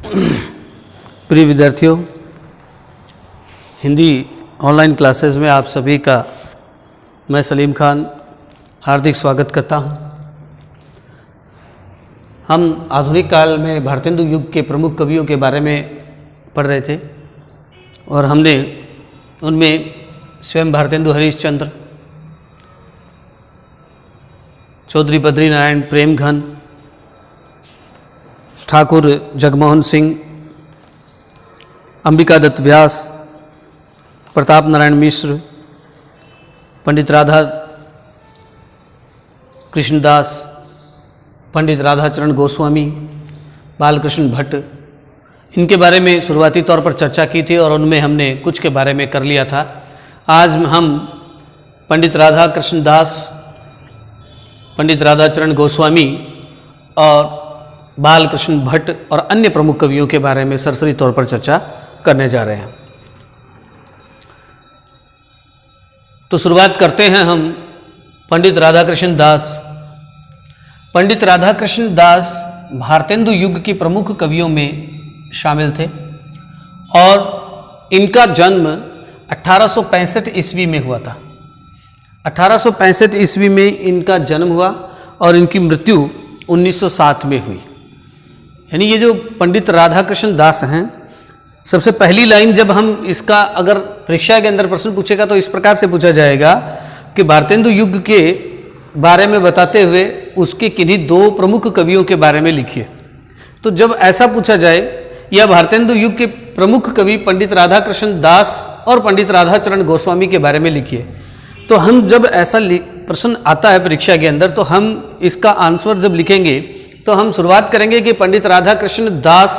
प्रिय विद्यार्थियों, Hindi online classes में आप सभी का मैं सलीम खान हार्दिक स्वागत करता हूं। हम आधुनिक काल में भारतेंदु युग के प्रमुख कवियों के बारे में पढ़ रहे थे और हमने उनमें स्वयं भारतेंदु हरीशचंद्र, चौधरी बद्रीनारायण प्रेमघन, ठाकुर जगमोहन सिंह, अंबिका दत्त व्यास, प्रताप नारायण मिश्र, पंडित राधा कृष्णदास, पंडित राधाचरण गोस्वामी, बालकृष्ण भट्ट, इनके बारे में शुरुआती तौर पर चर्चा की थी और उनमें हमने कुछ के बारे में कर लिया था। आज हम पंडित राधा कृष्णदास, पंडित राधाचरण गोस्वामी और बालकृष्ण भट्ट और अन्य प्रमुख कवियों के बारे में सरसरी तौर पर चर्चा करने जा रहे हैं। तो शुरुआत करते हैं हम पंडित राधाकृष्ण दास। पंडित राधाकृष्ण दास भारतेंदु युग के प्रमुख कवियों में शामिल थे और इनका जन्म 1865 ईस्वी में हुआ था। 1865 ईस्वी में इनका जन्म हुआ और इनकी मृत्यु 1907 में हुई। यानी ये जो पंडित राधाकृष्ण दास हैं, सबसे पहली लाइन जब हम इसका अगर परीक्षा के अंदर प्रश्न पूछेगा तो इस प्रकार से पूछा जाएगा कि भारतेंदु युग के बारे में बताते हुए उसके किन्हीं दो प्रमुख कवियों के बारे में लिखिए। तो जब ऐसा पूछा जाए या भारतेंदु युग के प्रमुख कवि पंडित राधाकृष्ण दास और पंडित राधाचरण गोस्वामी के बारे में लिखिए, तो हम जब ऐसा प्रश्न आता है परीक्षा के अंदर तो हम इसका आंसर जब लिखेंगे तो हम शुरुआत करेंगे कि पंडित राधाकृष्ण दास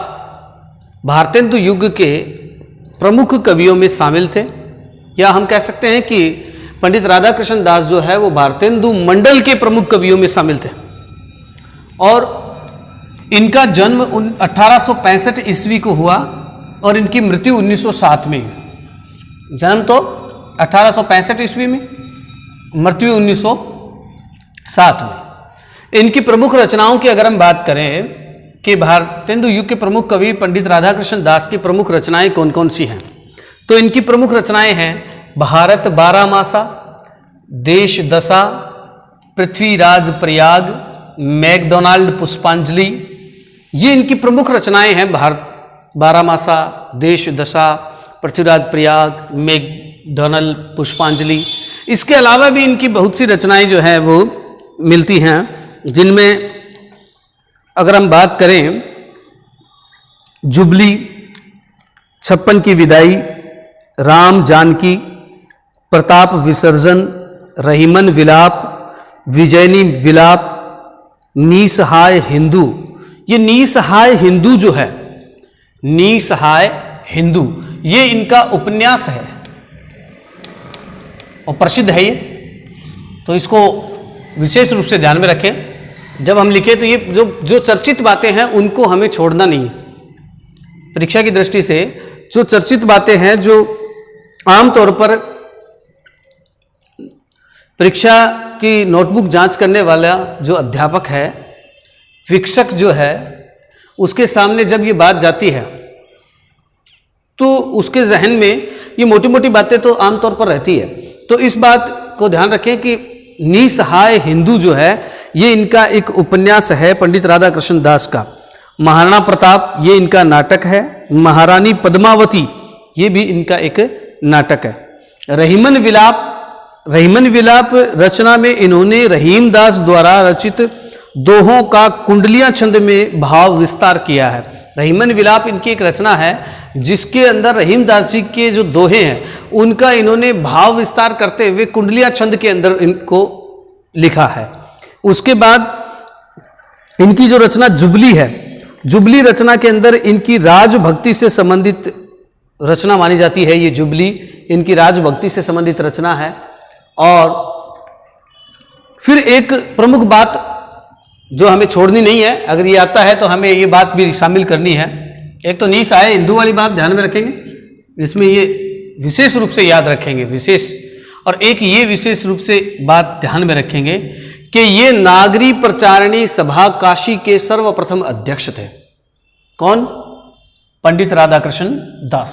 भारतेंदु युग के प्रमुख कवियों में शामिल थे, या हम कह सकते हैं कि पंडित राधाकृष्ण दास जो है वो भारतेंदु मंडल के प्रमुख कवियों में शामिल थे। और इनका जन्म 1865 ईस्वी को हुआ और इनकी मृत्यु 1907 में हुई। जन्म तो 1865 ईस्वी में, मृत्यु 1907 में। इनकी प्रमुख रचनाओं की अगर हम बात करें कि भारतेंदु युग के प्रमुख कवि पंडित राधाकृष्ण दास की प्रमुख रचनाएं कौन कौन सी हैं, तो इनकी प्रमुख रचनाएं हैं भारत बारामासा, देश दशा, पृथ्वीराज प्रयाग, मैकडोनाल्ड पुष्पांजलि। ये इनकी प्रमुख रचनाएं हैं। भारत बारामासा, देश दशा, पृथ्वीराज प्रयाग, मैकडोनाल्ड पुष्पांजलि। इसके अलावा भी इनकी बहुत सी रचनाएं जो हैं वो मिलती हैं, जिनमें अगर हम बात करें जुबली, छप्पन की विदाई, राम जानकी, प्रताप विसर्जन, रहीमन विलाप, विजयनी विलाप, निसहाय हिंदू। ये निसहाय हिंदू जो है, निसहाय हिंदू, ये इनका उपन्यास है और प्रसिद्ध है ये, तो इसको विशेष रूप से ध्यान में रखें जब हम लिखें। तो ये जो चर्चित बातें हैं उनको हमें छोड़ना नहीं है। परीक्षा की दृष्टि से जो चर्चित बातें हैं, जो आमतौर पर परीक्षा की नोटबुक जांच करने वाला जो अध्यापक है, शिक्षक जो है, उसके सामने जब ये बात जाती है तो उसके जहन में ये मोटी मोटी बातें तो आमतौर पर रहती है। तो इस बात को ध्यान रखें कि निसहाय हिंदू जो है ये इनका एक उपन्यास है पंडित राधाकृष्ण दास का। महाराणा प्रताप ये इनका नाटक है। महारानी पद्मावती ये भी इनका एक नाटक है। रहीमन विलाप रचना में इन्होंने रहीमदास द्वारा रचित दोहों का कुंडलियां छंद में भाव विस्तार किया है। रहीमन विलाप इनकी एक रचना है जिसके अंदर रहीमदास जी के जो दोहे हैं उनका इन्होंने भाव विस्तार करते हुए कुंडलियां छंद के अंदर इनको लिखा है। उसके बाद इनकी जो रचना जुबली है, जुबली रचना के अंदर इनकी राजभक्ति से संबंधित रचना मानी जाती है। ये जुबली इनकी राजभक्ति से संबंधित रचना है। और फिर एक प्रमुख बात जो हमें छोड़नी नहीं है, अगर ये आता है तो हमें ये बात भी शामिल करनी है। एक तो निसहाय हिंदू वाली बात ध्यान में रखेंगे, इसमें ये विशेष रूप से याद रखेंगे, विशेष। और एक ये विशेष रूप से बात ध्यान में रखेंगे कि ये नागरी प्रचारणी सभा काशी के सर्वप्रथम अध्यक्ष थे। कौन? पंडित राधाकृष्ण दास।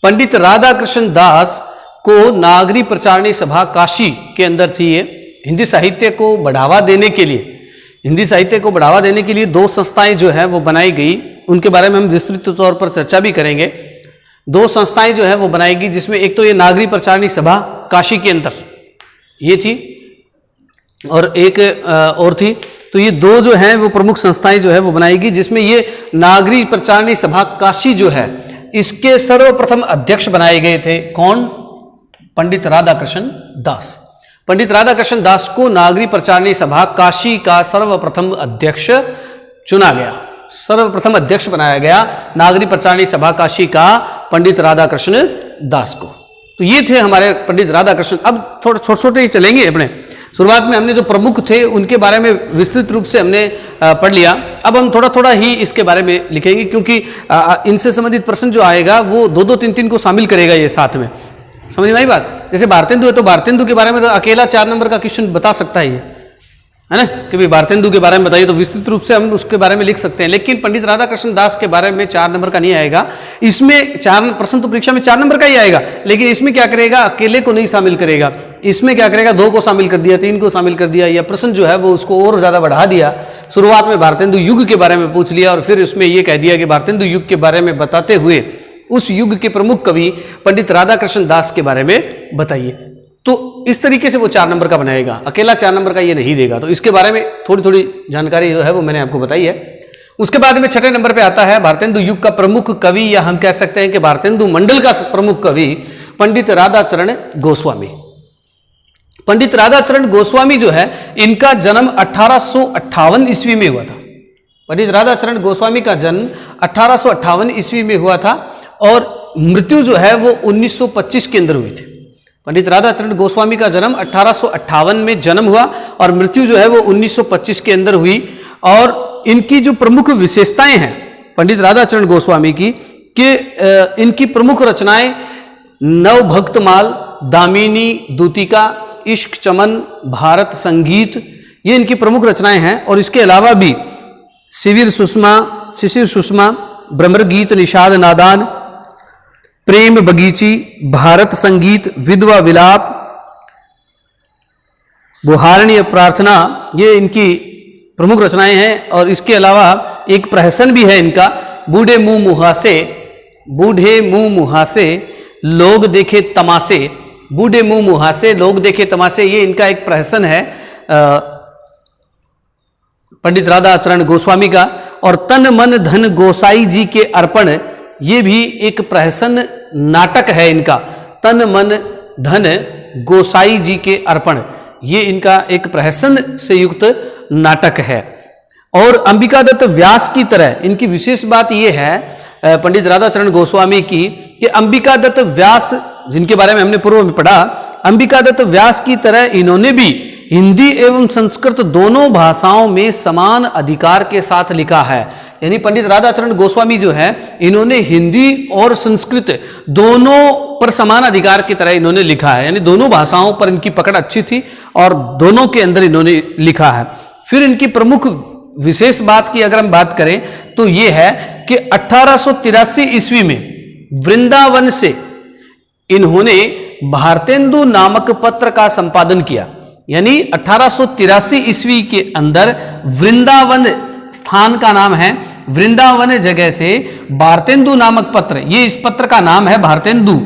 पंडित राधाकृष्ण दास को नागरी प्रचारणी सभा काशी के अंदर थी। ये हिंदी साहित्य को बढ़ावा देने के लिए दो संस्थाएं जो है वो बनाई गई, उनके बारे में हम विस्तृत तौर पर चर्चा भी करेंगे। दो संस्थाएं जो है वो बनाई गई, जिसमें एक तो ये नागरी प्रचारणी सभा काशी के अंदर ये थी और एक और थी। तो ये दो जो हैं वो प्रमुख संस्थाएं जो है वो बनाई गई, जिसमें ये नागरी प्रचारणी सभा काशी जो है इसके सर्वप्रथम अध्यक्ष बनाए गए थे। कौन? पंडित राधाकृष्ण दास। पंडित राधाकृष्ण दास को नागरी प्रचारणी सभा काशी का सर्वप्रथम अध्यक्ष चुना गया, सर्वप्रथम अध्यक्ष बनाया गया नागरी प्रचारणी सभा काशी का पंडित राधाकृष्ण दास को। तो ये थे हमारे पंडित राधाकृष्ण। अब थोड़े छोटे छोटे ही चलेंगे अपने। शुरुआत में हमने जो प्रमुख थे उनके बारे में विस्तृत रूप से हमने पढ़ लिया। अब हम थोड़ा थोड़ा ही इसके बारे में लिखेंगे, क्योंकि इनसे संबंधित प्रश्न जो आएगा वो दो दो तीन तीन को शामिल करेगा ये साथ में। समझ में आई बात? जैसे भारतेंदु है तो भारतेंदु के बारे में तो अकेला 4 नंबर का क्वेश्चन बता सकता है ये, है ना, कि भाई भारतेंदु के बारे में बताइए, तो विस्तृत रूप से हम उसके बारे में लिख सकते हैं। लेकिन पंडित राधाकृष्ण दास के बारे में 4 नंबर का नहीं आएगा। इसमें 4 प्रश्न तो परीक्षा में 4 नंबर का ही आएगा, लेकिन इसमें क्या करेगा, अकेले को नहीं शामिल करेगा। इसमें क्या करेगा, 2 को शामिल कर दिया, 3 को शामिल कर दिया, या प्रश्न जो है वो उसको और ज्यादा बढ़ा दिया। शुरुआत में भारतेंदु युग के बारे में पूछ लिया और फिर उसमें यह कह दिया कि भारतेंदु युग के बारे में बताते हुए उस युग के प्रमुख कवि पंडित राधाकृष्ण दास के बारे में बताइए। तो इस तरीके से वो 4 नंबर का बनाएगा, अकेला 4 नंबर का ये नहीं देगा। तो इसके बारे में थोड़ी थोड़ी जानकारी जो है वो मैंने आपको बताई है। उसके बाद में 6ठे नंबर पे आता है भारतेंदु युग का प्रमुख कवि, या हम कह सकते हैं कि भारतेंदु मंडल का प्रमुख कवि पंडित राधाचरण गोस्वामी। पंडित राधाचरण गोस्वामी जो है इनका जन्म 1858 ईस्वी में हुआ था। पंडित राधाचरण गोस्वामी का जन्म 1858 ईस्वी में हुआ था और मृत्यु जो है वो 1925 के अंदर हुई थी। पंडित राधाचरण गोस्वामी का जन्म 1858 में जन्म हुआ और मृत्यु जो है वो 1925 के अंदर हुई। और इनकी जो प्रमुख विशेषताएं हैं पंडित राधाचरण गोस्वामी की, कि इनकी प्रमुख रचनाएं नवभक्तमाल, दामिनी दूतिका, इश्क चमन, भारत संगीत, ये इनकी प्रमुख रचनाएं हैं। और इसके अलावा भी शिशिर सुषमा, ब्रह्मगीत, निषाद नादान, प्रेम बगीची, भारत संगीत, विधवा विलाप, बुहारणी प्रार्थना, ये इनकी प्रमुख रचनाएं हैं। और इसके अलावा एक प्रहसन भी है इनका, बूढ़े मुंह मुहासे लोग देखे तमाशे, बूढ़े मुंह मुहासे लोग देखे तमाशे, ये इनका एक प्रहसन है पंडित राधाचरण गोस्वामी का। और तन मन धन गोसाई जी के अर्पण, ये भी एक प्रहसन नाटक है इनका। तन मन धन गोसाई जी के अर्पण, ये इनका एक प्रहसन से युक्त नाटक है। और अंबिका दत्त व्यास की तरह इनकी विशेष बात यह है पंडित राधाचरण गोस्वामी की, कि अंबिका दत्त व्यास जिनके बारे में हमने पूर्व में पढ़ा, अंबिका दत्त व्यास की तरह इन्होंने भी हिंदी एवं संस्कृत दोनों भाषाओं में समान अधिकार के साथ लिखा है। यानी पंडित राधाचरण गोस्वामी जो है इन्होंने हिंदी और संस्कृत दोनों पर समान अधिकार की तरह इन्होंने लिखा है, यानी दोनों भाषाओं पर इनकी पकड़ अच्छी थी और दोनों के अंदर इन्होंने लिखा है। फिर इनकी प्रमुख विशेष बात की अगर हम बात करें तो ये है कि 1883 ईस्वी में वृंदावन से इन्होंने भारतेंदु नामक पत्र का संपादन किया। यानी 1883 ईस्वी के अंदर वृंदावन स्थान का नाम है, वृंदावन जगह से भारतेंदु नामक पत्र, ये इस पत्र का नाम है भारतेंदु,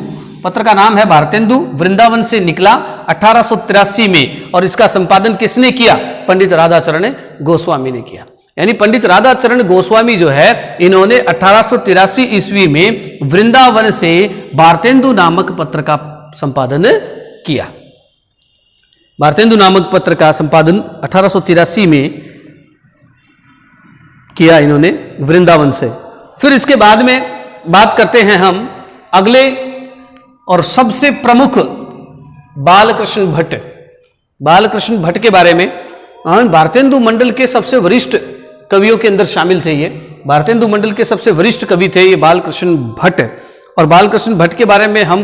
पत्र का नाम है भारतेंदु, वृंदावन से निकला 1883 में। और इसका संपादन किसने किया? पंडित राधाचरण गोस्वामी ने किया। यानी पंडित राधाचरण गोस्वामी जो है इन्होंने 1883 ईस्वी में वृंदावन से भारतेंदु नामक पत्र का संपादन किया। भारतेंदु नामक पत्र का संपादन 1883 में किया इन्होंने वृंदावन से। फिर इसके बाद में बात करते हैं हम अगले और सबसे प्रमुख बालकृष्ण भट्ट। बालकृष्ण भट्ट के बारे में, भारतेंदु मंडल के सबसे वरिष्ठ कवियों के अंदर शामिल थे ये। भारतेंदु मंडल के सबसे वरिष्ठ कवि थे ये बालकृष्ण भट्ट। और बालकृष्ण भट्ट के बारे में हम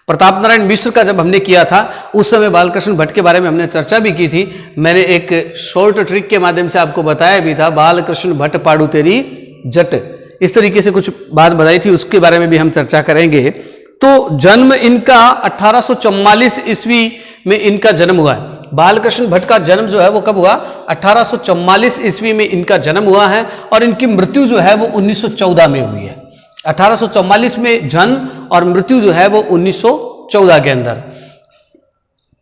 प्रताप नारायण मिश्र का जब हमने किया था उस समय बालकृष्ण भट्ट के बारे में हमने चर्चा भी की थी। मैंने एक शॉर्ट ट्रिक के माध्यम से आपको बताया भी था, बालकृष्ण भट्ट पाड़ू तेरी जट। इस तरीके से कुछ बात बताई थी, उसके बारे में भी हम चर्चा करेंगे। तो जन्म इनका 1844 ईस्वी में इनका जन्म हुआ है। बालकृष्ण भट्ट का जन्म जो है वो कब हुआ? 1844 ईस्वी में इनका जन्म हुआ है और इनकी मृत्यु जो है वो 1914 में हुई है। 1844 में जन्म और मृत्यु जो है वो 1914 के अंदर।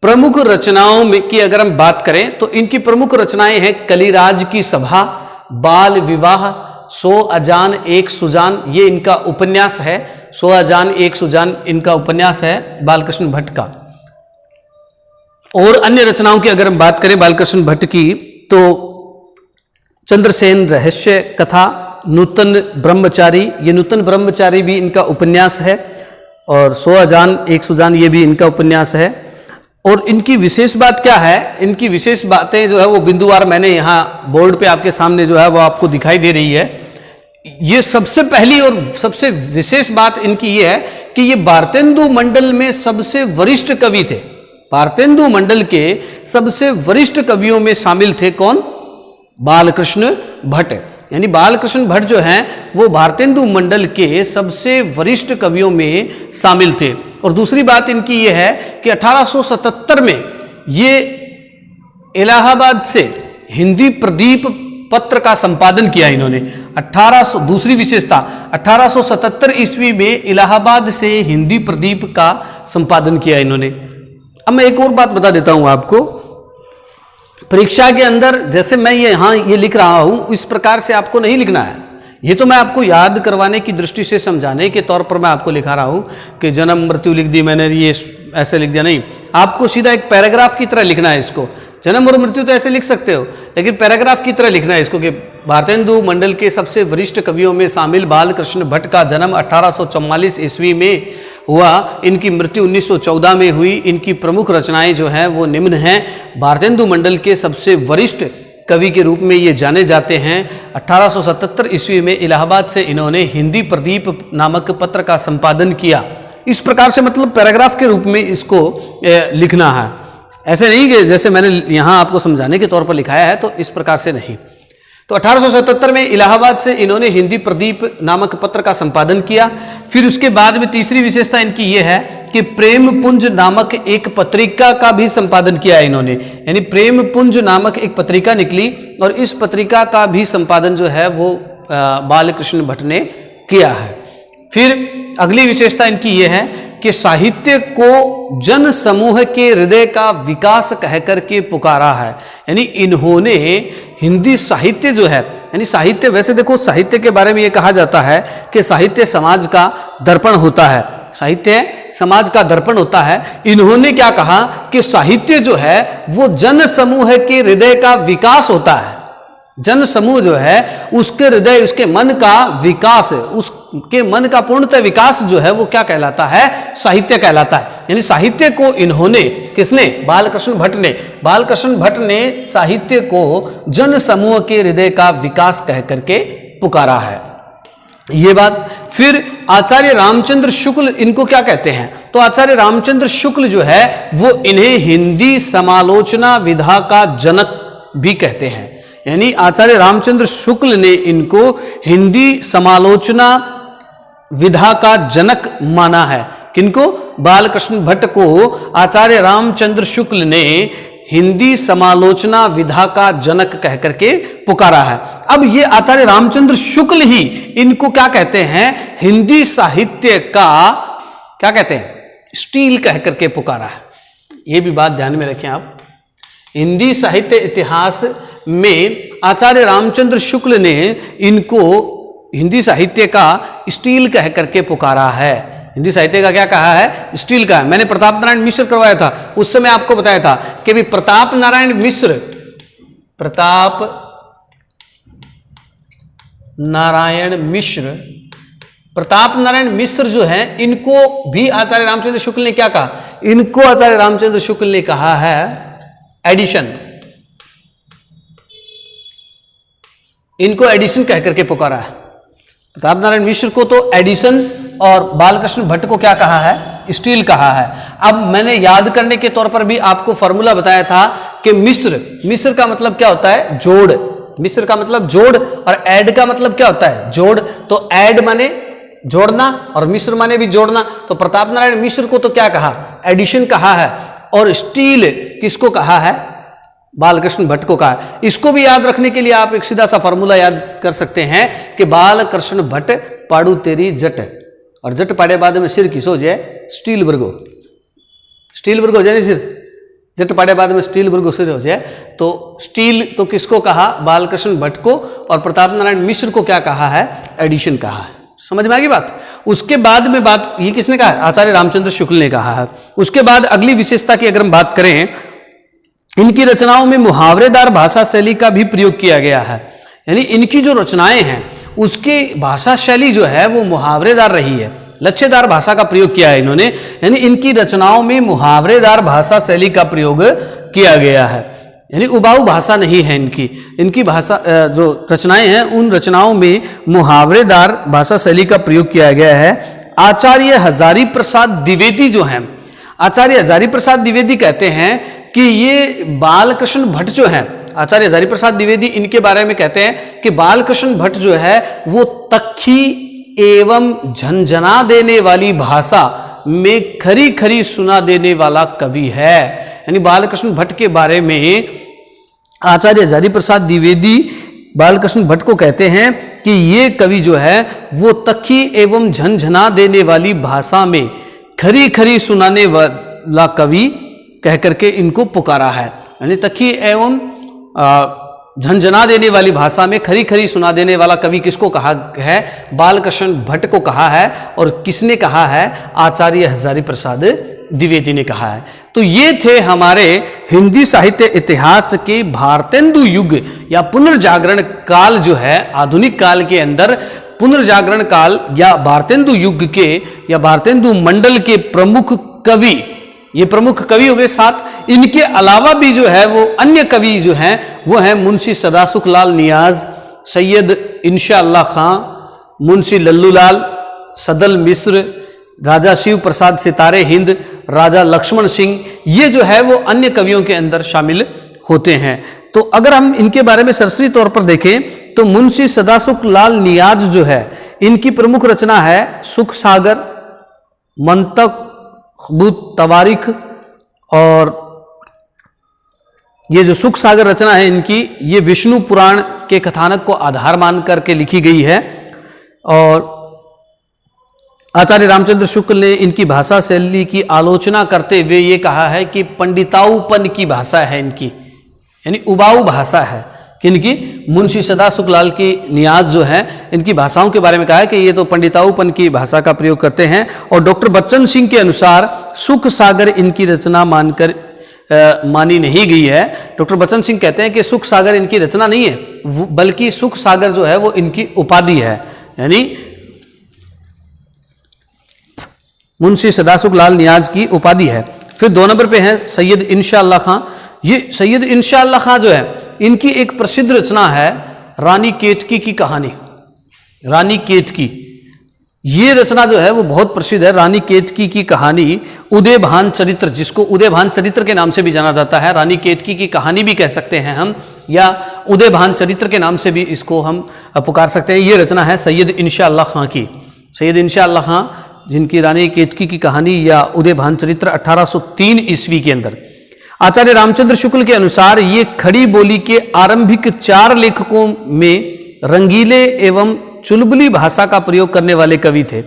प्रमुख रचनाओं में की अगर हम बात करें तो इनकी प्रमुख रचनाएं हैं कलिराज की सभा, बाल विवाह, 100 अजान एक सुजान, ये इनका उपन्यास है। 100 अजान एक सुजान इनका उपन्यास है बालकृष्ण भट्ट का। और अन्य रचनाओं की अगर हम बात करें बालकृष्ण भट्ट की तो चंद्रसेन रहस्य कथा, नूतन ब्रह्मचारी, ये नूतन ब्रह्मचारी भी इनका उपन्यास है। और 100 अजान एक सुजान ये भी इनका उपन्यास है। और इनकी विशेष बात क्या है? इनकी विशेष बातें जो है वो बिंदुवार मैंने यहाँ बोर्ड पे आपके सामने जो है वो आपको दिखाई दे रही है। ये सबसे पहली और सबसे विशेष बात इनकी ये है कि ये भारतेंदु मंडल में सबसे वरिष्ठ कवि थे। भारतेंदु मंडल के सबसे वरिष्ठ कवियों में शामिल थे कौन? बालकृष्ण भट्ट। यानी बालकृष्ण भट्ट जो हैं वो भारतेंदु मंडल के सबसे वरिष्ठ कवियों में शामिल थे। और दूसरी बात इनकी ये है कि 1877 में ये इलाहाबाद से हिंदी प्रदीप पत्र का संपादन किया इन्होंने। दूसरी विशेषता 1877 ईस्वी में इलाहाबाद से हिंदी प्रदीप का संपादन किया इन्होंने। अब मैं एक और बात बता देता हूं आपको। परीक्षा के अंदर जैसे मैं ये लिख रहा हूं इस प्रकार से आपको नहीं लिखना है। ये तो मैं आपको याद करवाने की दृष्टि से, समझाने के तौर पर मैं आपको लिखा रहा हूं कि जन्म मृत्यु लिख दी मैंने, ये ऐसे लिख दिया, नहीं। आपको सीधा एक पैराग्राफ की तरह लिखना है इसको। जन्म और मृत्यु तो ऐसे लिख सकते हो, लेकिन पैराग्राफ की तरह लिखना है इसको कि भारतेंदु मंडल के सबसे वरिष्ठ कवियों में शामिल बालकृष्ण भट्ट का जन्म 1844 ईस्वी में हुआ, इनकी मृत्यु 1914 में हुई। इनकी प्रमुख रचनाएं जो हैं वो निम्न हैं। भारतेंदु मंडल के सबसे वरिष्ठ कवि के रूप में ये जाने जाते हैं। 1877 ईस्वी में इलाहाबाद से इन्होंने हिंदी प्रदीप नामक पत्र का संपादन किया। इस प्रकार से मतलब पैराग्राफ के रूप में इसको लिखना है। ऐसे नहीं कि जैसे मैंने यहाँ आपको समझाने के तौर पर लिखाया है, तो इस प्रकार से नहीं। तो 1877 में इलाहाबाद से इन्होंने हिंदी प्रदीप नामक पत्र का संपादन किया। फिर उसके बाद में तीसरी विशेषता इनकी ये है कि प्रेम पुंज नामक एक पत्रिका का भी संपादन किया है इन्होंने। यानी प्रेम पुंज नामक एक पत्रिका निकली और इस पत्रिका का भी संपादन जो है वो बालकृष्ण भट्ट ने किया है। फिर अगली विशेषता इनकी ये है कि साहित्य को जन समूह के हृदय का विकास कहकर के पुकारा है। यानी इन्होंने हिंदी साहित्य जो है, यानी साहित्य, वैसे देखो साहित्य के बारे में ये कहा जाता है कि साहित्य समाज का दर्पण होता है। साहित्य समाज का दर्पण होता है। इन्होंने क्या कहा कि साहित्य जो है वो जन समूह के हृदय का विकास होता है। जन समूह जो है उसके हृदय, उसके मन का विकास, उसके मन का पूर्णतः विकास जो है वो क्या कहलाता है? साहित्य कहलाता है। यानी साहित्य को इन्होंने, किसने? बालकृष्ण भट्ट ने। बालकृष्ण भट्ट ने साहित्य को जन समूह के हृदय का विकास कह करके पुकारा है। ये बात। फिर आचार्य रामचंद्र शुक्ल इनको क्या कहते हैं? तो आचार्य रामचंद्र शुक्ल जो है वो इन्हें हिंदी समालोचना विधा का जनक भी कहते हैं। यानी आचार्य रामचंद्र शुक्ल ने इनको हिंदी समालोचना विधा का जनक माना है। किनको? बालकृष्ण भट्ट को आचार्य रामचंद्र शुक्ल ने हिंदी समालोचना विधा का जनक कह करके पुकारा है। अब ये आचार्य रामचंद्र शुक्ल ही इनको क्या कहते हैं? हिंदी साहित्य का क्या कहते हैं? स्टील कह करके पुकारा है। ये भी बात ध्यान में रखें आप। हिंदी साहित्य इतिहास में आचार्य रामचंद्र शुक्ल ने इनको हिंदी साहित्य का स्टील कह करके पुकारा है। हिंदी साहित्य का क्या कहा है? स्टील का है। मैंने प्रताप नारायण मिश्र करवाया था, उस समय आपको बताया था कि भी प्रताप नारायण मिश्र जो है, इनको भी आचार्य रामचंद्र शुक्ल ने क्या कहा? इनको आचार्य रामचंद्र शुक्ल ने कहा है एडिशन। इनको एडिशन कह करके पुकारा है। प्रताप नारायण मिश्र को तो एडिशन और बालकृष्ण भट्ट को क्या कहा है? स्टील कहा है। अब मैंने याद करने के तौर पर भी आपको फॉर्मूला बताया था कि मिश्र का मतलब क्या होता है? जोड़। मिश्र का मतलब जोड़ और ऐड का मतलब क्या होता है? जोड़। तो ऐड माने जोड़ना और मिश्र माने भी जोड़ना। तो प्रताप नारायण मिश्र को तो क्या कहा, एडिशन कहा है, और स्टील किसको कहा है, बालकृष्ण भट्ट को कहा है। इसको भी याद रखने के लिए आप एक सीधा सा फॉर्मूला याद कर सकते हैं कि बालकृष्ण भट्ट पाड़ू तेरी जट, और जट पाड़े बाद में सिर किसो जाए, स्टील वर्गो, स्टील वर्गो हो जाए सिर, जट पाड़े बाद में स्टील वर्गो सिर हो जाए। तो स्टील तो किसको कहा, बालकृष्ण भट्ट को, और प्रताप नारायण मिश्र को क्या कहा है, एडिशन कहा है। समझ में आ गई बात। उसके बाद में बात ये किसने कहा है, आचार्य रामचंद्र शुक्ल ने कहा है। उसके बाद अगली विशेषता की अगर हम बात करें, इनकी रचनाओं में मुहावरेदार भाषा शैली का भी प्रयोग किया गया है। यानी इनकी जो रचनाएं हैं उसकी भाषा शैली जो है वो मुहावरेदार रही है, लक्ष्यदार भाषा का प्रयोग किया है इन्होंने। यानी इनकी रचनाओं में मुहावरेदार भाषा शैली का प्रयोग किया गया है, यानी उबाऊ भाषा नहीं है इनकी। इनकी भाषा जो रचनाएं हैं उन रचनाओं में मुहावरेदार भाषा शैली का प्रयोग किया गया है। आचार्य हजारी प्रसाद द्विवेदी जो हैं, आचार्य हजारी प्रसाद द्विवेदी कहते हैं कि ये बालकृष्ण भट्ट जो हैं, आचार्य हजारी प्रसाद द्विवेदी इनके बारे में कहते हैं कि बालकृष्ण भट्ट जो है वो तख्खी एवं झंझना देने वाली भाषा में खरी खरी सुना देने वाला कवि है। यानी बालकृष्ण भट्ट के बारे में आचार्य हजारी प्रसाद द्विवेदी बालकृष्ण भट्ट को कहते हैं कि ये कवि जो है वो तख्खी एवं झंझना देने वाली भाषा में खरी खरी सुनाने वाला कवि कह करके इनको पुकारा है। यानी तख्खी एवं झंझना देने वाली भाषा में खरी खरी सुना देने वाला कवि किसको कहा है, बालकृष्ण भट्ट को कहा है। और किसने कहा है, आचार्य हजारी प्रसाद द्विवेदी ने कहा है। तो ये थे हमारे हिंदी साहित्य इतिहास के भारतेंदु युग या पुनर्जागरण काल जो है, आधुनिक काल के अंदर पुनर्जागरण काल या भारतेंदु युग के या भारतेंदु मंडल के प्रमुख कवि, ये प्रमुख कवि हो गए 7। इनके अलावा भी जो है वो अन्य कवि जो हैं वो हैं मुंशी सदासुख लाल नियाज, सैयद इंशाअल्लाह खां, मुंशी लल्लूलाल, सदल मिश्र, राजा शिव प्रसाद सितारे हिंद, राजा लक्ष्मण सिंह, ये जो है वो अन्य कवियों के अंदर शामिल होते हैं। तो अगर हम इनके बारे में सरसरी तौर पर देखें तो मुंशी सदासुख लाल नियाज जो है इनकी प्रमुख रचना है सुख सागर, मंतखबुत तवारीख, और ये जो सुख सागर रचना है इनकी, ये विष्णु पुराण के कथानक को आधार मान करके लिखी गई है। और आचार्य रामचंद्र शुक्ल ने इनकी भाषा शैली की आलोचना करते हुए ये कहा है कि पंडिताऊपन की भाषा है इनकी, यानी उबाऊ भाषा है। किनकी, मुंशी सदासुख लाल की नियाज जो है इनकी भाषाओं के बारे में कहा है कि ये तो पंडिताऊपन की भाषा का प्रयोग करते हैं। और डॉक्टर बच्चन सिंह के अनुसार सुख सागर इनकी रचना मानकर मानी नहीं गई है। डॉक्टर बच्चन सिंह कहते हैं कि सुख सागर इनकी रचना नहीं है, बल्कि सुख सागर जो है वो इनकी उपाधि है, यानी मुंशी सदासुख लाल नियाज की उपाधि है। फिर 2 नंबर पे है सैयद इंशाअल्लाह खां। ये सैयद इंशाअल्लाह खां जो है इनकी एक प्रसिद्ध रचना है रानी केतकी की कहानी, रानी केतकी। ये रचना जो है वो बहुत प्रसिद्ध है, रानी केतकी की कहानी। उदयभान चरित्र, जिसको उदयभान चरित्र के नाम से भी जाना जाता है, रानी केतकी की कहानी भी कह सकते हैं हम, या उदयभान चरित्र के नाम से भी इसको हम पुकार सकते हैं। ये रचना है सैयद इंशाअल्लाह खां की। सैयद इंशाअल्लाह खां जिनकी रानी केतकी की कहानी या उदयभान चरित्र 1803 ईस्वी के अंदर। आचार्य रामचंद्र शुक्ल के अनुसार ये खड़ी बोली के आरंभिक 4 लेखकों में रंगीले एवं चुलबुली भाषा का प्रयोग करने वाले कवि थे।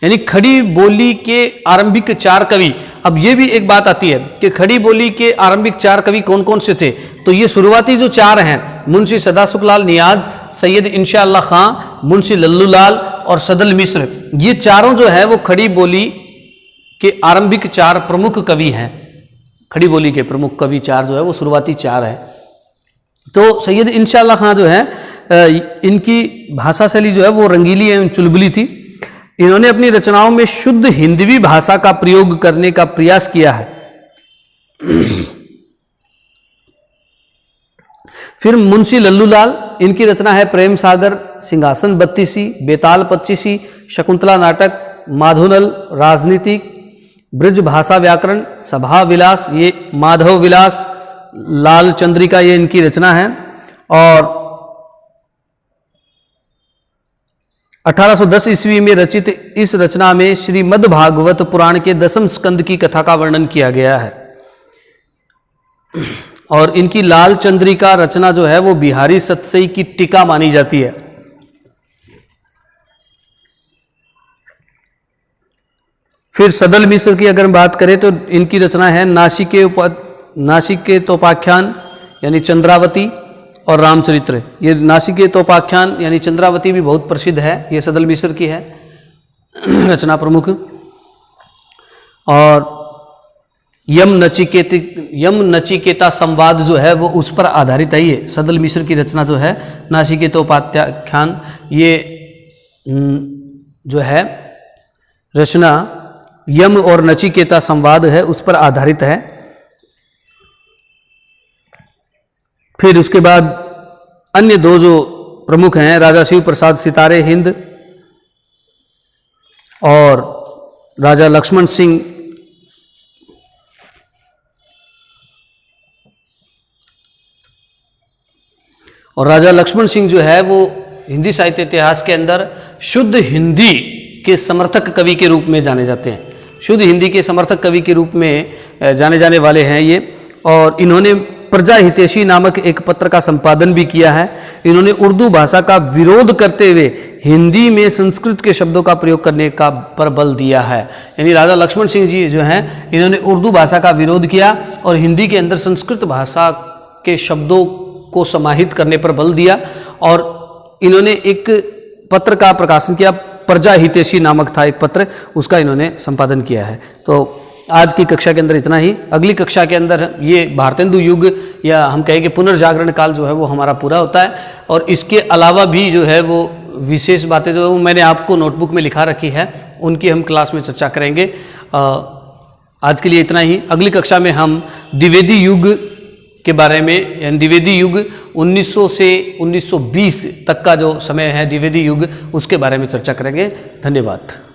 यानी खड़ी बोली के आरंभिक 4 कवि। अब ये भी एक बात आती है कि खड़ी बोली के आरंभिक 4 कवि कौन कौन से थे। तो ये शुरुआती जो 4 हैं, मुंशी सदासुख लाल नियाज, सैयद इंशाअल्लाह खां, मुंशी लल्लूलाल और सदल मिश्र, ये चारों जो है वो खड़ी बोली के आरंभिक 4 प्रमुख कवि हैं। खड़ी बोली के प्रमुख कवि 4 जो है वो शुरुआती 4 है। तो सैयद इंशाअल्लाह खां जो है इनकी भाषा शैली जो है वो रंगीली एवं चुलबुली थी। इन्होंने अपनी रचनाओं में शुद्ध हिंदवी भाषा का प्रयोग करने का प्रयास किया है। फिर मुंशी लल्लूलाल, इनकी रचना है प्रेम सागर, सिंहासन बत्तीसी, बेताल पच्चीसी, शकुंतला नाटक, माधुनल, राजनीतिक, ब्रज भाषा व्याकरण, सभा विलास, ये माधव विलास, लाल चंद्रिका, ये इनकी रचना है। और 1810 ईस्वी में रचित इस रचना में श्रीमद् भागवत पुराण के 10वें स्कंद की कथा का वर्णन किया गया है। और इनकी लाल चंद्रिका रचना जो है वो बिहारी सतसई की टीका मानी जाती है। फिर सदल मिश्र की अगर हम बात करें तो इनकी रचना है नासिकेतोपाख्यान यानी चंद्रावती और रामचरित्र। ये नासिकेतोपाख्यान यानी चंद्रावती भी बहुत प्रसिद्ध है, ये सदल मिश्र की है रचना प्रमुख। और यम नचिकेता संवाद जो है वो उस पर आधारित है। ये सदल मिश्र की रचना जो है नासिकेतोपाख्यान, ये जो है रचना यम और नचिकेता संवाद है उस पर आधारित है। फिर उसके बाद अन्य दो जो प्रमुख हैं, राजा शिव प्रसाद सितारे हिंद और राजा लक्ष्मण सिंह, और राजा लक्ष्मण सिंह जो है वो हिंदी साहित्य इतिहास के अंदर शुद्ध हिंदी के समर्थक कवि के रूप में जाने जाते हैं। शुद्ध हिंदी के समर्थक कवि के रूप में जाने जाने वाले हैं ये। और इन्होंने प्रजा हितैषी नामक एक पत्र का संपादन भी किया है। इन्होंने उर्दू भाषा का विरोध करते हुए हिंदी में संस्कृत के शब्दों का प्रयोग करने का पर बल दिया है। यानी राजा लक्ष्मण सिंह जी जो हैं इन्होंने उर्दू भाषा का विरोध किया और हिंदी के अंदर संस्कृत भाषा के शब्दों को समाहित करने पर बल दिया। और इन्होंने एक पत्र का प्रकाशन किया, प्रजा हितैषी नामक था एक पत्र, उसका इन्होंने संपादन किया है। तो आज की कक्षा के अंदर इतना ही। अगली कक्षा के अंदर ये भारतेंदु युग या हम कहें कि पुनर्जागरण काल जो है वो हमारा पूरा होता है। और इसके अलावा भी जो है वो विशेष बातें जो है वो मैंने आपको नोटबुक में लिखा रखी है, उनकी हम क्लास में चर्चा करेंगे। आज के लिए इतना ही। अगली कक्षा में हम द्विवेदी युग के बारे में, यानी द्विवेदी युग 1900 से 1920 तक का जो समय है द्विवेदी युग, उसके बारे में चर्चा करेंगे। धन्यवाद।